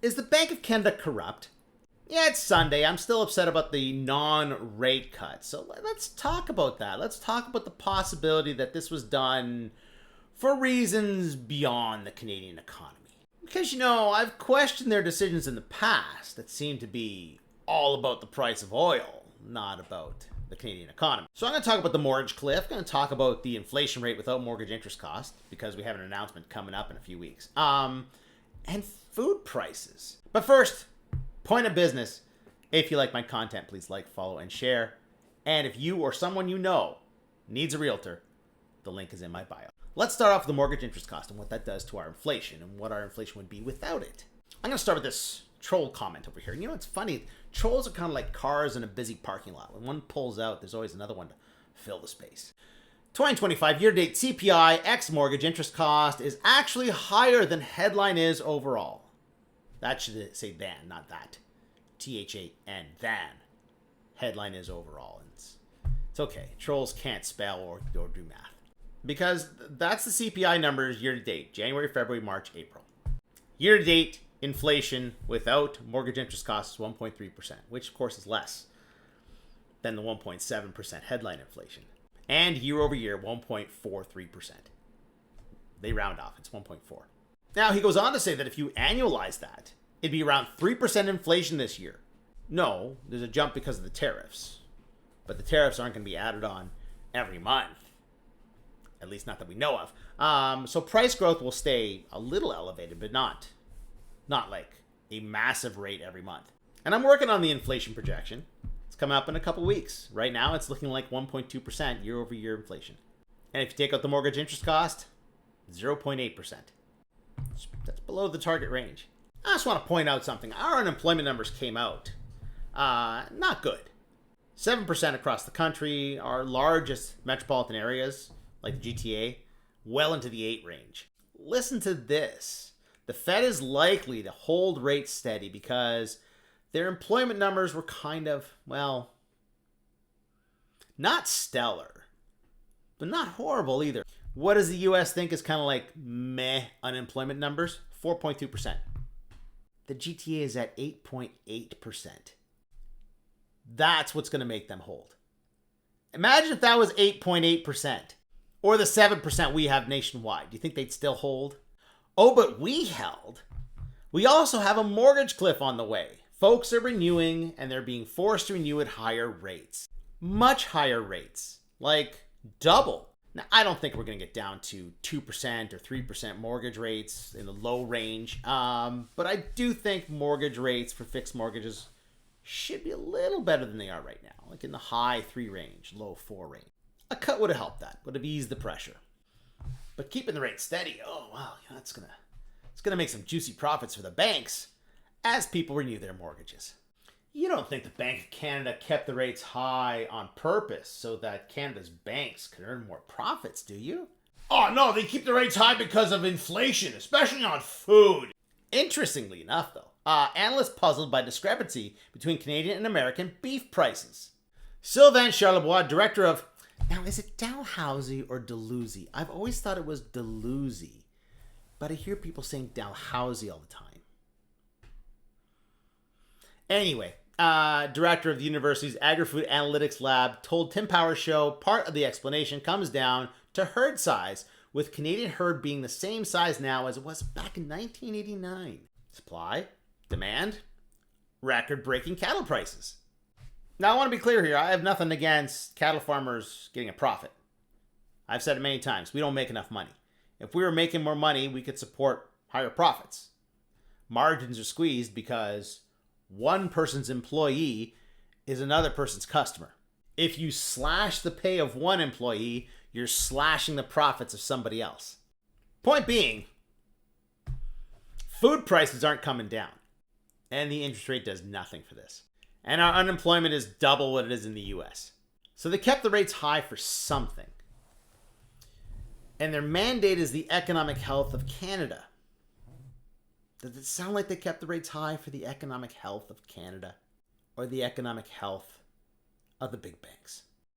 Is the Bank of Canada corrupt? Yeah, it's Sunday. I'm still upset about the non-rate cut. So let's talk about that. Let's talk about the possibility that this was done for reasons beyond the Canadian economy. Because, I've questioned their decisions in the past that seem to be all about the price of oil, not about the Canadian economy. So I'm going to talk about the mortgage cliff. I'm going to talk about the inflation rate without mortgage interest cost, because we have an announcement coming up in a few weeks. And food prices. But first, point of business. If you like my content, please like, follow, and share. And if you or someone you know needs a realtor, the link is in my bio. Let's start off with the mortgage interest cost and what that does to our inflation and what our inflation would be without it. I'm going to start with this troll comment over here. And it's funny. Trolls are kind of like cars in a busy parking lot. When one pulls out, there's always another one to fill the space. 2025 year-to-date CPI ex mortgage interest cost is actually higher than headline is overall. That should say than, not that. THAN, than. Headline is overall. It's okay. Trolls can't spell or do math. Because that's the CPI numbers year-to-date. January, February, March, April. Year-to-date inflation without mortgage interest costs is 1.3%, which of course is less than the 1.7% headline inflation. And year-over-year, 1.43%. They round off. It's 1.4. Now, he goes on to say that if you annualize that, it'd be around 3% inflation this year. No, there's a jump because of the tariffs. But the tariffs aren't going to be added on every month. At least not that we know of. So price growth will stay a little elevated, but not like a massive rate every month. And I'm working on the inflation projection. It's coming up in a couple weeks. Right now, it's looking like 1.2% year-over-year inflation. And if you take out the mortgage interest cost, 0.8%. That's below the target range. I just want to point out something. Our unemployment numbers came out. Not good. 7% across the country. Our largest metropolitan areas, like the GTA, well into the 8 range. Listen to this. The Fed is likely to hold rates steady because their employment numbers were kind of, well, not stellar, but not horrible either. What does the U.S. think is kind of like meh unemployment numbers? 4.2%. The GTA is at 8.8%. That's what's going to make them hold. Imagine if that was 8.8%. Or the 7% we have nationwide. Do you think they'd still hold? Oh, but we held. We also have a mortgage cliff on the way. Folks are renewing, and they're being forced to renew at higher rates. Much higher rates. Like double. Now, I don't think we're going to get down to 2% or 3% mortgage rates in the low range. But I do think mortgage rates for fixed mortgages should be a little better than they are right now. Like in the high 3 range, low 4 range. A cut would have helped that. Would have eased the pressure. But keeping the rate steady, oh, wow, it's gonna make some juicy profits for the banks as people renew their mortgages. You don't think the Bank of Canada kept the rates high on purpose so that Canada's banks could earn more profits, do you? Oh, no, they keep the rates high because of inflation, especially on food. Interestingly enough, though, analysts puzzled by discrepancy between Canadian and American beef prices. Sylvain Charlebois, director of... Now, is it Dalhousie or Dalhousie? I've always thought it was Dalhousie, but I hear people saying Dalhousie all the time. Anyway, director of the university's Agri-Food Analytics Lab told Tim Power's show part of the explanation comes down to herd size, with Canadian herd being the same size now as it was back in 1989. Supply, demand, record-breaking cattle prices. Now, I want to be clear here. I have nothing against cattle farmers getting a profit. I've said it many times. We don't make enough money. If we were making more money, we could support higher profits. Margins are squeezed because one person's employee is another person's customer. If you slash the pay of one employee, you're slashing the profits of somebody else. Point being, food prices aren't coming down. And the interest rate does nothing for this. And our unemployment is double what it is in the US. So they kept the rates high for something. And their mandate is the economic health of Canada. Does it sound like they kept the rates high for the economic health of Canada? Or the economic health of the big banks?